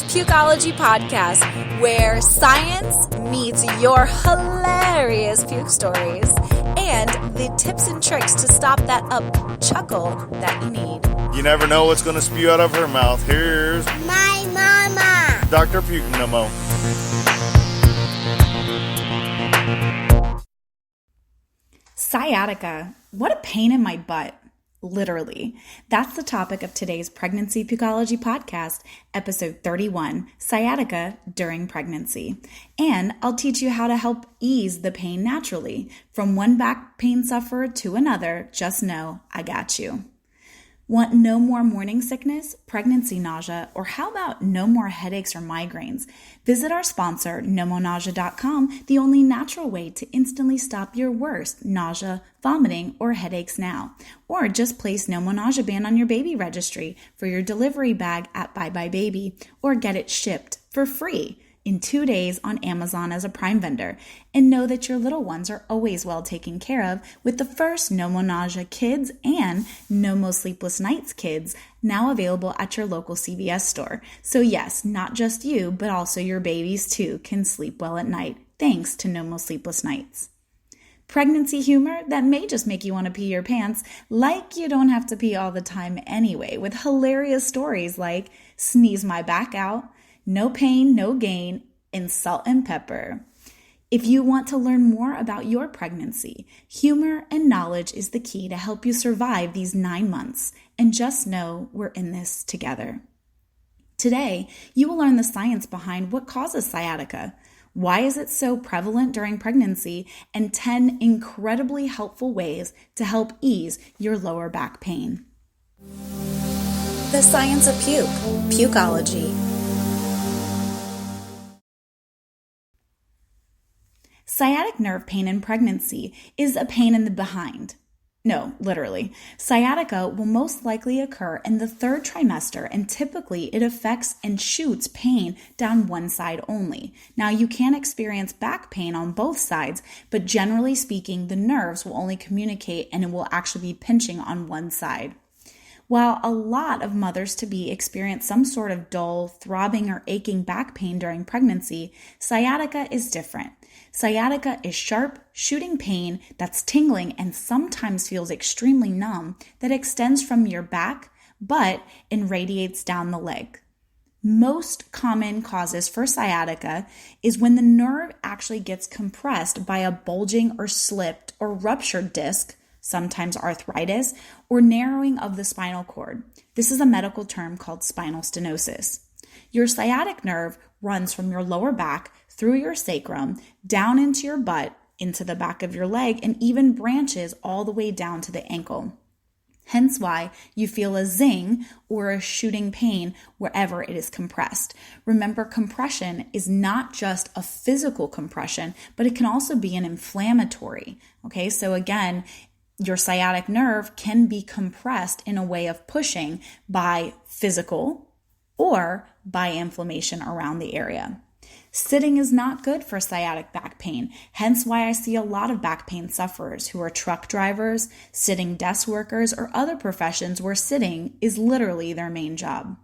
Pukeology Podcast, where science meets your hilarious puke stories and the tips and tricks to stop that chuckle that you need. You never know what's going to spew out of her mouth. Here's my mama, Dr. Puke Nomo. Sciatica. What a pain in my butt. Literally. That's the topic of today's Pregnancy Pukeology Podcast, episode 31, Sciatica during pregnancy. And I'll teach you how to help ease the pain naturally. From one back pain sufferer to another, just know I got you. Want no more morning sickness, pregnancy nausea, or how about no more headaches or migraines? Visit our sponsor, nomonausea.com, the only natural way to instantly stop your worst nausea, vomiting, or headaches now. Or just place Nomo Nausea Band on your baby registry for your delivery bag at Bye Bye Baby, or get it shipped for free in 2 days on Amazon as a Prime vendor. And know that your little ones are always well taken care of with the first No Mo Nausea Kids and No Mo Sleepless Nights Kids now available at your local CVS store. So yes, not just you, but also your babies too can sleep well at night thanks to No Mo Sleepless Nights. Pregnancy humor that may just make you want to pee your pants, like you don't have to pee all the time anyway, with hilarious stories like sneeze my back out, no pain, no gain, and salt and pepper. If you want to learn more about your pregnancy, humor and knowledge is the key to help you survive these 9 months. And just know we're in this together. Today, you will learn the science behind what causes sciatica, why is it so prevalent during pregnancy, and 10 incredibly helpful ways to help ease your lower back pain. The science of puke, Pukeology. Sciatic nerve pain in pregnancy is a pain in the behind. No, literally. Sciatica will most likely occur in the third trimester, and typically it affects and shoots pain down one side only. Now, you can experience back pain on both sides, but generally speaking, the nerves will only communicate and it will actually be pinching on one side. While a lot of mothers-to-be experience some sort of dull, throbbing, or aching back pain during pregnancy, sciatica is different. Sciatica is sharp, shooting pain that's tingling and sometimes feels extremely numb that extends from your back, butt, and radiates down the leg. Most common causes for sciatica is when the nerve actually gets compressed by a bulging or slipped or ruptured disc, sometimes arthritis, or narrowing of the spinal cord. This is a medical term called spinal stenosis. Your sciatic nerve runs from your lower back through your sacrum, down into your butt, into the back of your leg, and even branches all the way down to the ankle. Hence why you feel a zing or a shooting pain wherever it is compressed. Remember, compression is not just a physical compression, but it can also be an inflammatory. Okay, so again, your sciatic nerve can be compressed in a way of pushing by physical or by inflammation around the area. Sitting is not good for sciatic back pain, hence why I see a lot of back pain sufferers who are truck drivers, sitting desk workers, or other professions where sitting is literally their main job.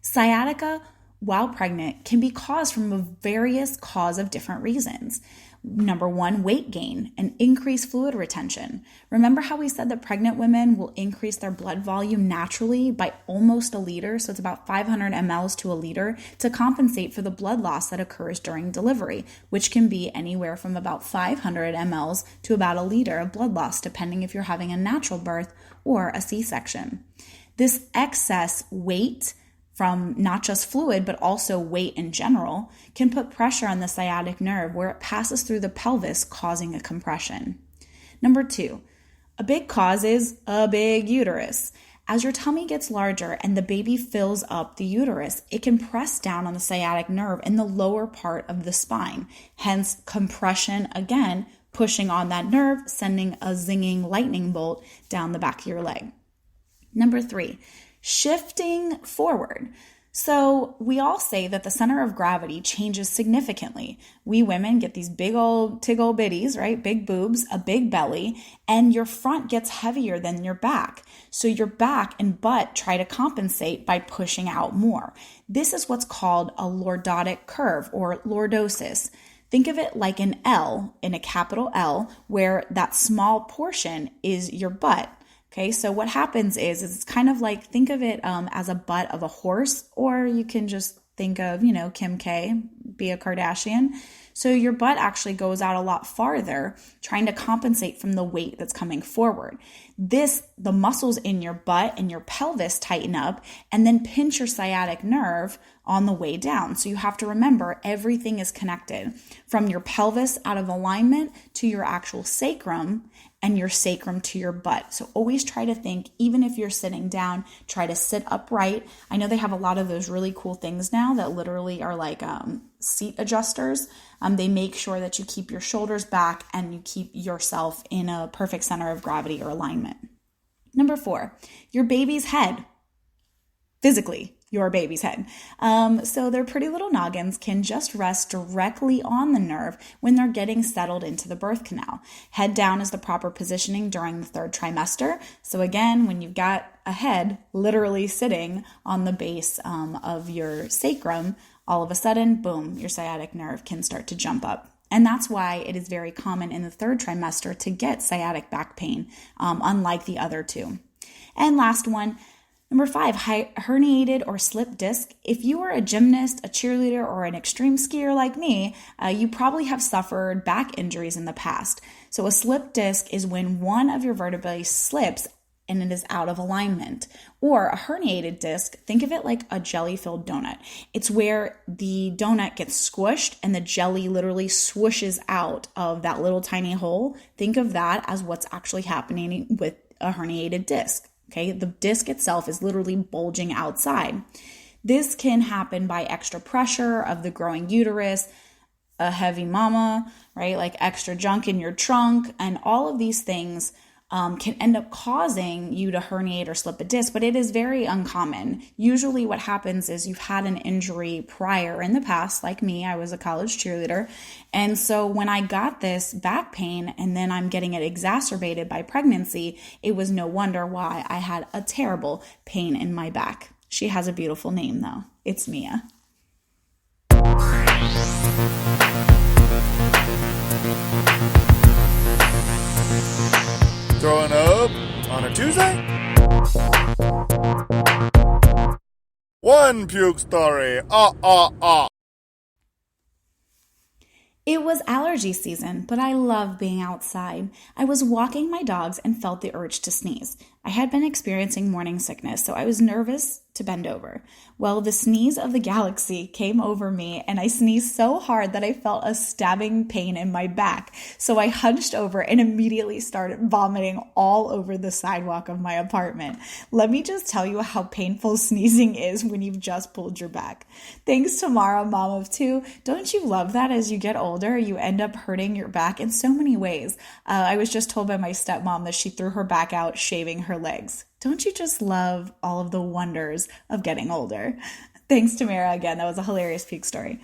Sciatica, while pregnant, can be caused from a various cause of different reasons. Number one, weight gain and increased fluid retention. Remember how we said that pregnant women will increase their blood volume naturally by almost a liter, so it's about 500 mLs to a liter, to compensate for the blood loss that occurs during delivery, which can be anywhere from about 500 mLs to about a liter of blood loss, depending if you're having a natural birth or a C-section. This excess weight from not just fluid, but also weight in general, can put pressure on the sciatic nerve where it passes through the pelvis, causing a compression. Number two, a big cause is a big uterus. As your tummy gets larger and the baby fills up the uterus, it can press down on the sciatic nerve in the lower part of the spine. Hence, compression, again, pushing on that nerve, sending a zinging lightning bolt down the back of your leg. Number three, shifting forward. So we all say that the center of gravity changes significantly. We women get these big old tig-old bitties, right? Big boobs, a big belly, and your front gets heavier than your back. So your back and butt try to compensate by pushing out more. This is what's called a lordotic curve or lordosis. Think of it like an L in a capital L, where that small portion is your butt. Okay, so what happens is it's kind of like, think of it as a butt of a horse, or you can just think of, Kim K, be a Kardashian. So your butt actually goes out a lot farther, trying to compensate from the weight that's coming forward. The muscles in your butt and your pelvis tighten up and then pinch your sciatic nerve on the way down. So you have to remember everything is connected from your pelvis out of alignment to your actual sacrum and your sacrum to your butt. So always try to think, even if you're sitting down, try to sit upright. I know they have a lot of those really cool things now that literally are like seat adjusters. They make sure that you keep your shoulders back and you keep yourself in a perfect center of gravity or alignment. Number 4, your baby's head. Physically, your baby's head. So their pretty little noggins can just rest directly on the nerve when they're getting settled into the birth canal. Head down is the proper positioning during the 3rd trimester. So again, when you've got a head literally sitting on the base of your sacrum, all of a sudden, boom, your sciatic nerve can start to jump up. And that's why it is very common in the 3rd trimester to get sciatic back pain, unlike the other 2. And last one, number 5, herniated or slipped disc. If you are a gymnast, a cheerleader, or an extreme skier like me, you probably have suffered back injuries in the past. So a slipped disc is when one of your vertebrae slips and it is out of alignment. Or a herniated disc, think of it like a jelly-filled donut. It's where the donut gets squished and the jelly literally swooshes out of that little tiny hole. Think of that as what's actually happening with a herniated disc. Okay, the disc itself is literally bulging outside. This can happen by extra pressure of the growing uterus, a heavy mama, right? Like extra junk in your trunk, and all of these things can end up causing you to herniate or slip a disc, but it is very uncommon. Usually what happens is you've had an injury prior in the past, like me, I was a college cheerleader. And so when I got this back pain and then I'm getting it exacerbated by pregnancy, it was no wonder why I had a terrible pain in my back. She has a beautiful name though. It's Mia. Throwing up on a Tuesday? One puke story. It was allergy season, but I love being outside. I was walking my dogs and felt the urge to sneeze. I had been experiencing morning sickness, so I was nervous to bend over. Well, the sneeze of the galaxy came over me, and I sneezed so hard that I felt a stabbing pain in my back. So I hunched over and immediately started vomiting all over the sidewalk of my apartment. Let me just tell you how painful sneezing is when you've just pulled your back. Thanks to Mara, mom of 2. Don't you love that as you get older, you end up hurting your back in so many ways? I was just told by my stepmom that she threw her back out shaving her legs. Don't you just love all of the wonders of getting older? Thanks to Mara again. That was a hilarious puke story.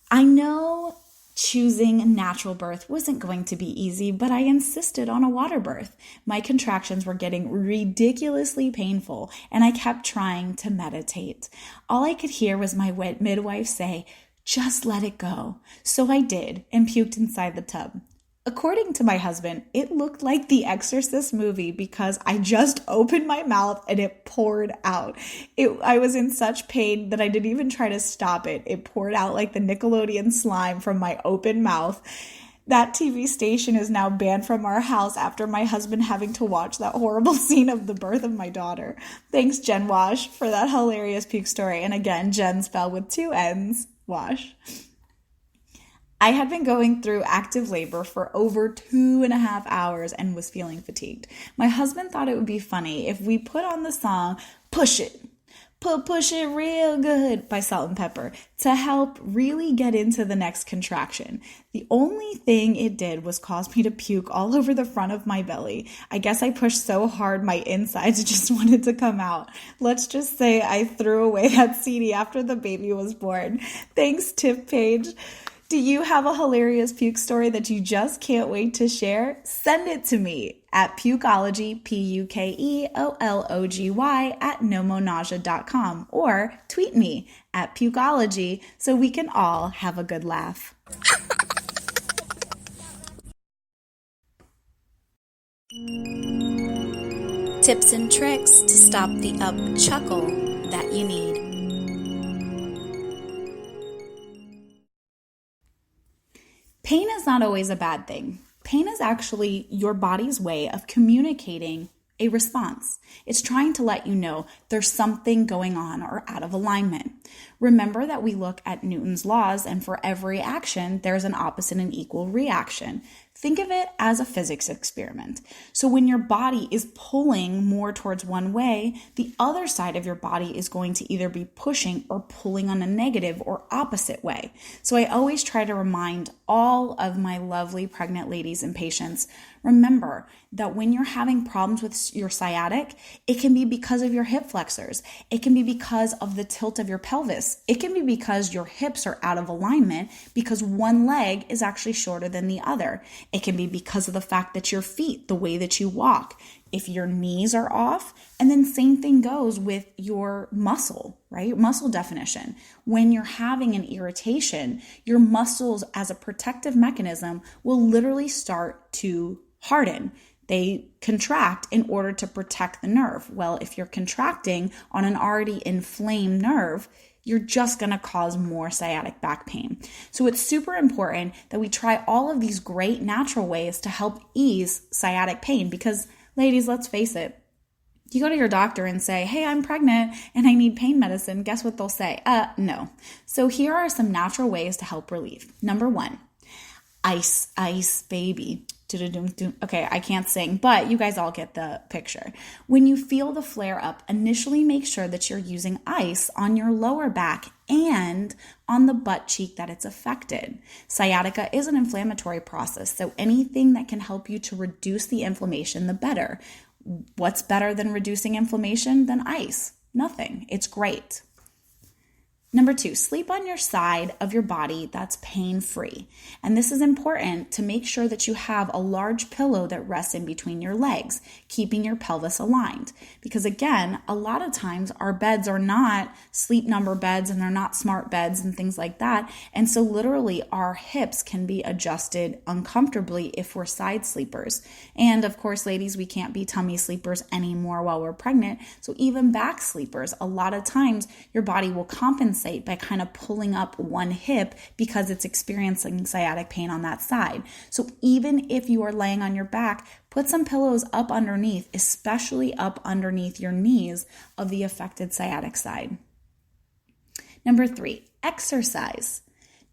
I know choosing natural birth wasn't going to be easy, but I insisted on a water birth. My contractions were getting ridiculously painful, and I kept trying to meditate. All I could hear was my midwife say, "Just let it go." So I did and puked inside the tub. According to my husband, it looked like the Exorcist movie because I just opened my mouth and it poured out. I was in such pain that I didn't even try to stop it. It poured out like the Nickelodeon slime from my open mouth. That TV station is now banned from our house after my husband having to watch that horrible scene of the birth of my daughter. Thanks, Jen Wash, for that hilarious puke story. And again, Jen spelled with 2 N's, Wash. I had been going through active labor for over 2.5 hours and was feeling fatigued. My husband thought it would be funny if we put on the song, Push It, Push it real good by Salt and Pepper to help really get into the next contraction. The only thing it did was cause me to puke all over the front of my belly. I guess I pushed so hard my insides just wanted to come out. Let's just say I threw away that CD after the baby was born. Thanks, Tip Page. Do you have a hilarious puke story that you just can't wait to share? Send it to me at Pukeology, Pukeology @nomonausea.com or tweet me at Pukeology so we can all have a good laugh. Tips and tricks to stop the up chuckle that you need. Pain is not always a bad thing. Pain is actually your body's way of communicating a response. It's trying to let you know there's something going on or out of alignment. Remember that we look at Newton's laws, and for every action, there's an opposite and equal reaction. Think of it as a physics experiment. So when your body is pulling more towards one way, the other side of your body is going to either be pushing or pulling on a negative or opposite way. So I always try to remind all of my lovely pregnant ladies and patients, remember that when you're having problems with your sciatic, it can be because of your hip flexors. It can be because of the tilt of your pelvis. It can be because your hips are out of alignment because one leg is actually shorter than the other. It can be because of the fact that your feet, the way that you walk, if your knees are off, and then same thing goes with your muscle, right? Muscle definition. When you're having an irritation, your muscles as a protective mechanism will literally start to harden. They contract in order to protect the nerve. Well, if you're contracting on an already inflamed nerve, you're just going to cause more sciatic back pain. So it's super important that we try all of these great natural ways to help ease sciatic pain because, ladies, let's face it, you go to your doctor and say, hey, I'm pregnant and I need pain medicine. Guess what they'll say? No. So here are some natural ways to help relieve. Number 1, ice, baby. Okay, I can't sing, but you guys all get the picture. When you feel the flare up, initially make sure that you're using ice on your lower back and on the butt cheek that it's affected. Sciatica is an inflammatory process, so anything that can help you to reduce the inflammation, the better. What's better than reducing inflammation than ice? Nothing. It's great. Number 2, sleep on your side of your body that's pain-free. And this is important to make sure that you have a large pillow that rests in between your legs, keeping your pelvis aligned. Because again, a lot of times our beds are not sleep number beds and they're not smart beds and things like that. And so literally our hips can be adjusted uncomfortably if we're side sleepers. And of course, ladies, we can't be tummy sleepers anymore while we're pregnant. So even back sleepers, a lot of times your body will compensate by kind of pulling up one hip because it's experiencing sciatic pain on that side. So even if you are laying on your back, put some pillows up underneath, especially up underneath your knees of the affected sciatic side. Number 3, exercise.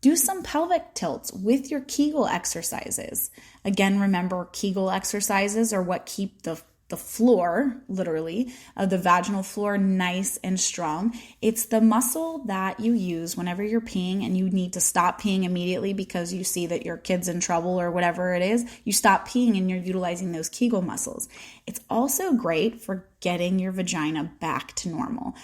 Do some pelvic tilts with your Kegel exercises. Again, remember Kegel exercises are what keep the floor, literally, of the vaginal floor nice and strong. It's the muscle that you use whenever you're peeing and you need to stop peeing immediately because you see that your kid's in trouble or whatever it is. You stop peeing and you're utilizing those Kegel muscles. It's also great for getting your vagina back to normal.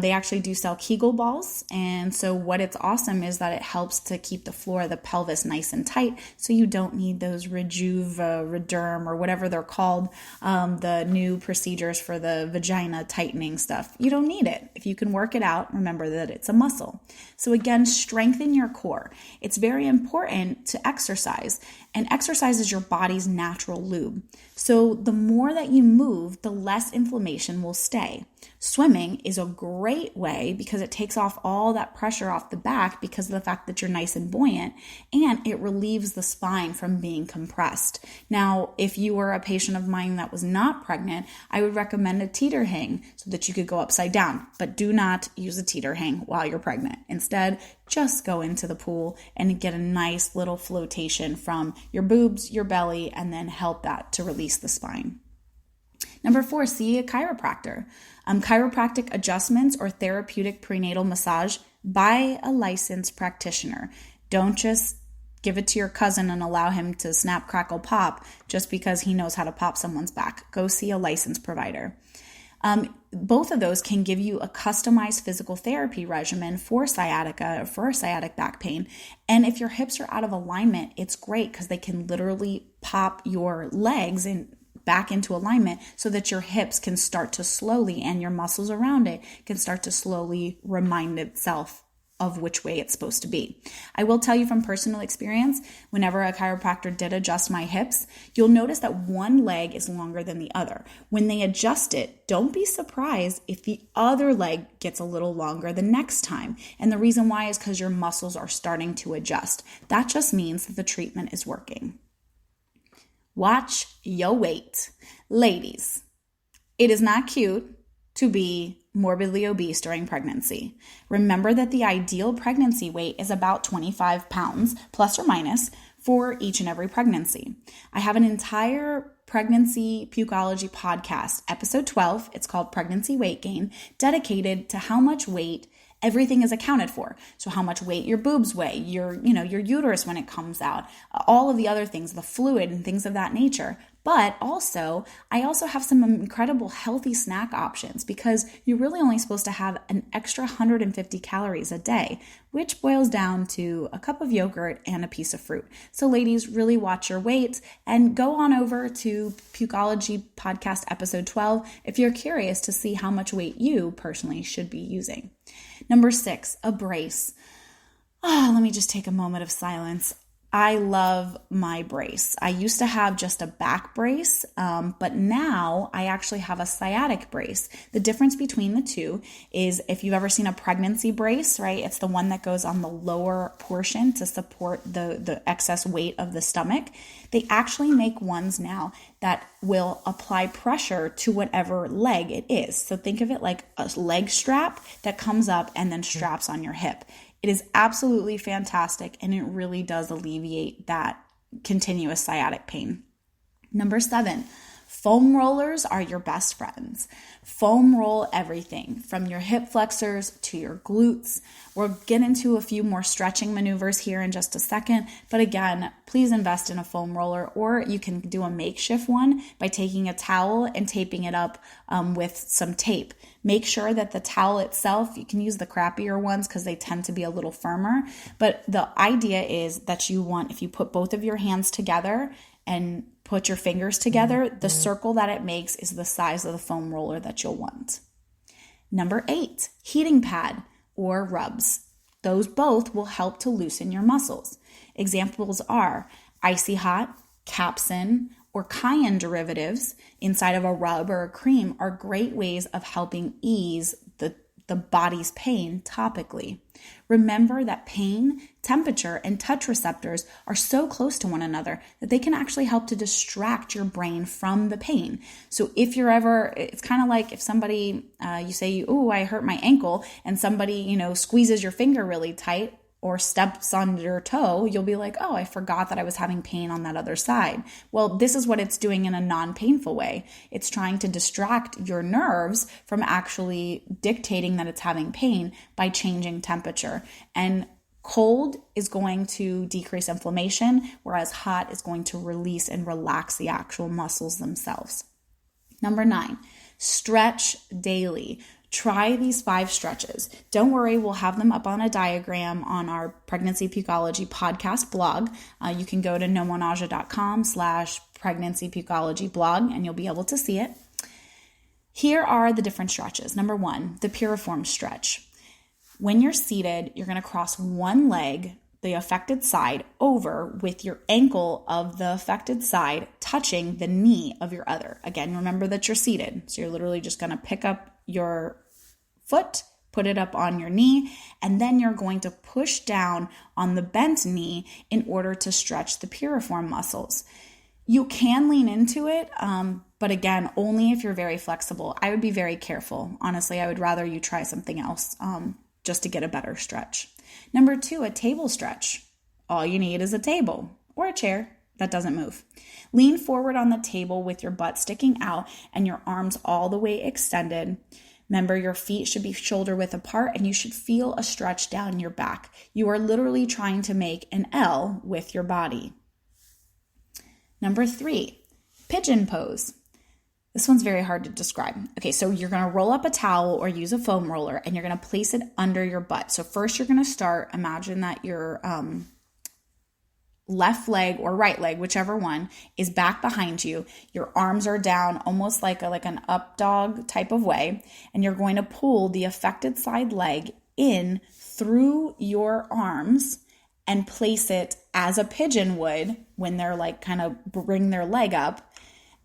They actually do sell Kegel balls. And so what it's awesome is that it helps to keep the floor of the pelvis nice and tight. So you don't need those Rederm or whatever they're called, the new procedures for the vagina tightening stuff. You don't need it. If you can work it out, remember that it's a muscle. So again, strengthen your core. It's very important to exercise. And exercise is your body's natural lube. So the more that you move, the less inflammation will stay. Swimming is a great way because it takes off all that pressure off the back because of the fact that you're nice and buoyant, and it relieves the spine from being compressed. Now, if you were a patient of mine that was not pregnant, I would recommend a teeter hang so that you could go upside down, but do not use a teeter hang while you're pregnant. Instead, just go into the pool and get a nice little flotation from your boobs, your belly, and then help that to release the spine. Number 4, see a chiropractor. Chiropractic adjustments or therapeutic prenatal massage by a licensed practitioner. Don't just give it to your cousin and allow him to snap, crackle, pop just because he knows how to pop someone's back. Go see a licensed provider. Both of those can give you a customized physical therapy regimen for sciatica or for sciatic back pain. And if your hips are out of alignment, it's great because they can literally pop your legs back into alignment so that your hips can start to slowly, and your muscles around it can start to slowly remind itself of which way it's supposed to be. I will tell you from personal experience, whenever a chiropractor did adjust my hips, you'll notice that one leg is longer than the other. When they adjust it, don't be surprised if the other leg gets a little longer the next time. And the reason why is because your muscles are starting to adjust. That just means that the treatment is working. Watch your weight. Ladies, it is not cute to be morbidly obese during pregnancy. Remember that the ideal pregnancy weight is about 25 pounds, plus or minus, for each and every pregnancy. I have an entire pregnancy Pukeology podcast, episode 12, it's called Pregnancy Weight Gain, dedicated to how much weight everything is accounted for. So how much weight your boobs weigh, your uterus when it comes out, all of the other things, the fluid and things of that nature. But also, I also have some incredible healthy snack options because you're really only supposed to have an extra 150 calories a day, which boils down to a cup of yogurt and a piece of fruit. So ladies, really watch your weight and go on over to Pukeology Podcast episode 12 if you're curious to see how much weight you personally should be using. Number 6, a brace. Let me just take a moment of silence. I love my brace. I used to have just a back brace, but now I actually have a sciatic brace. The difference between the two is if you've ever seen a pregnancy brace, right? It's the one that goes on the lower portion to support the excess weight of the stomach. They actually make ones now that will apply pressure to whatever leg it is. So think of it like a leg strap that comes up and then straps on your hip. It is absolutely fantastic, and it really does alleviate that continuous sciatic pain. Number 7, foam rollers are your best friends. Foam roll everything from your hip flexors to your glutes. We'll get into a few more stretching maneuvers here in just a second, but again, please invest in a foam roller, or you can do a makeshift one by taking a towel and taping it up with some tape. Make sure that the towel itself, you can use the crappier ones because they tend to be a little firmer, but the idea is that if you put both of your hands together and put your fingers together, the circle that it makes is the size of the foam roller that you'll want. Number 8, heating pad or rubs. Those both will help to loosen your muscles. Examples are icy hot, capsaicin, or cayenne derivatives inside of a rub or a cream are great ways of helping ease the body's pain topically. Remember that pain, temperature, and touch receptors are so close to one another that they can actually help to distract your brain from the pain. So if you're ever, it's kind of like if somebody, you say, "Oh, I hurt my ankle," and somebody, squeezes your finger really tight or steps on your toe, you'll be like, "Oh, I forgot that I was having pain on that other side." Well, this is what it's doing in a non-painful way. It's trying to distract your nerves from actually dictating that it's having pain by changing temperature. And cold is going to decrease inflammation, whereas hot is going to release and relax the actual muscles themselves. Number 9, stretch daily. Try these 5 stretches. Don't worry, we'll have them up on a diagram on our Pregnancy Pukeology podcast blog. You can go to nomonaja.com/pregnancy pukeology blog and you'll be able to see it. Here are the different stretches. Number 1, the piriform stretch. When you're seated, you're going to cross one leg, the affected side, over with your ankle of the affected side touching the knee of your other. Again, remember that you're seated. So you're literally just going to pick up your foot, put it up on your knee, and then you're going to push down on the bent knee in order to stretch the piriform muscles. You can lean into it, but again, only if you're very flexible. I would be very careful. Honestly, I would rather you try something else just to get a better stretch. Number 2, a table stretch. All you need is a table or a chair. that doesn't move. Lean forward on the table with your butt sticking out and your arms all the way extended. Remember, your feet should be shoulder width apart and you should feel a stretch down your back. You are literally trying to make an L with your body. Number 3, Pigeon Pose. This one's very hard to describe. Okay, so you're going to roll up a towel or use a foam roller and you're going to place it under your butt. So first you're going to start, imagine that your left leg or right leg, whichever one, is back behind you. Your arms are down almost like an up dog type of way. And you're going to pull the affected side leg in through your arms and place it as a pigeon would when they're like kind of bring their leg up.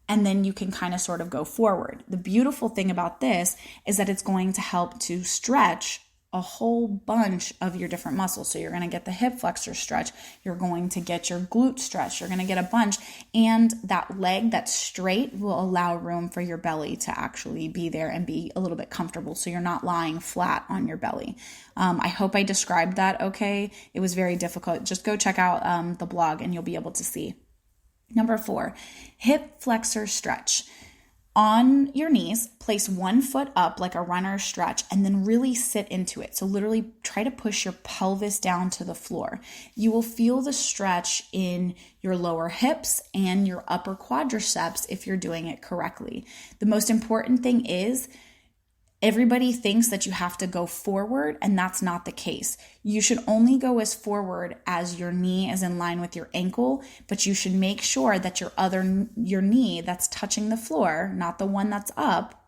And then you can kind of sort of go forward. The beautiful thing about this is that it's going to help to stretch a whole bunch of your different muscles. So you're going to get the hip flexor stretch. You're going to get your glute stretch. You're going to get a bunch. And that leg that's straight will allow room for your belly to actually be there and be a little bit comfortable. So you're not lying flat on your belly. I hope I described that okay. It was very difficult. Just go check out the blog and you'll be able to see. Number 4, hip flexor stretch. On your knees, place one foot up like a runner stretch and then really sit into it. So literally try to push your pelvis down to the floor. You will feel the stretch in your lower hips and your upper quadriceps if you're doing it correctly. The most important thing is everybody thinks that you have to go forward, and that's not the case. You should only go as forward as your knee is in line with your ankle, but you should make sure that your knee that's touching the floor, not the one that's up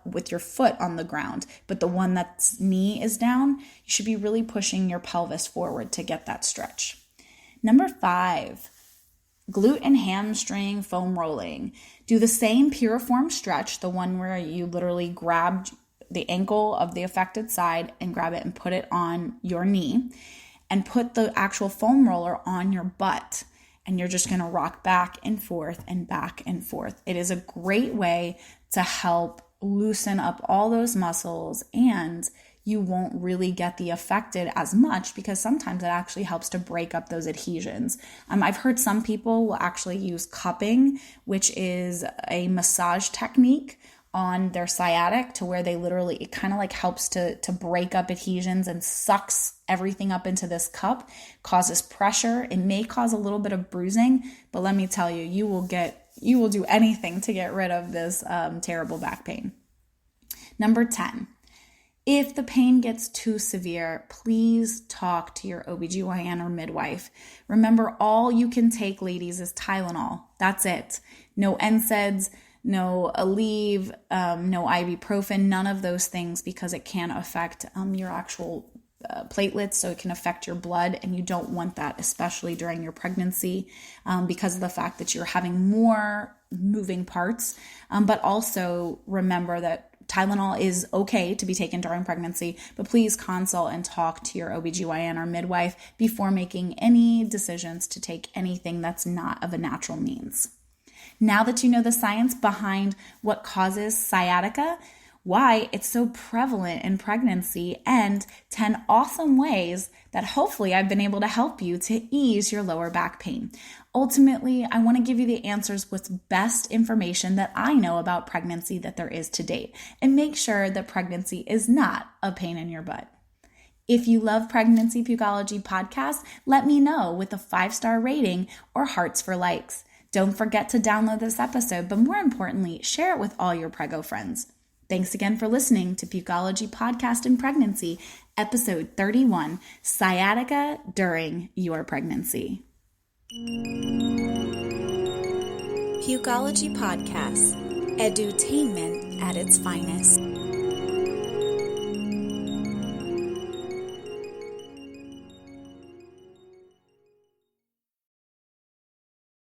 with your foot on the ground, but the one that's knee is down, you should be really pushing your pelvis forward to get that stretch. Number 5, glute and hamstring foam rolling. Do the same piriform stretch, the one where you literally grabbed the ankle of the affected side and grab it and put it on your knee and put the actual foam roller on your butt. And you're just going to rock back and forth and back and forth. It is a great way to help loosen up all those muscles, and you won't really get the affected as much because sometimes it actually helps to break up those adhesions. I've heard some people will actually use cupping, which is a massage technique on their sciatic to where it kind of like helps to break up adhesions and sucks everything up into this cup, causes pressure. It may cause a little bit of bruising, but let me tell you, you will do anything to get rid of this terrible back pain. Number 10. If the pain gets too severe, please talk to your OBGYN or midwife. Remember, all you can take, ladies, is Tylenol. That's it. No NSAIDs, no Aleve, no ibuprofen, none of those things, because it can affect your actual platelets, so it can affect your blood, and you don't want that, especially during your pregnancy, because of the fact that you're having more moving parts. But also remember that Tylenol is okay to be taken during pregnancy, but please consult and talk to your OBGYN or midwife before making any decisions to take anything that's not of a natural means. Now that you know the science behind what causes sciatica, why it's so prevalent in pregnancy, and 10 awesome ways that hopefully I've been able to help you to ease your lower back pain. Ultimately, I want to give you the answers with best information that I know about pregnancy that there is to date, and make sure that pregnancy is not a pain in your butt. If you love Pregnancy Pukeology Podcast, let me know with a 5-star rating or hearts for likes. Don't forget to download this episode, but more importantly, share it with all your prego friends. Thanks again for listening to Pukeology Podcast in Pregnancy, Episode 31, Sciatica During Your Pregnancy. Pukeology Podcast, edutainment at its finest.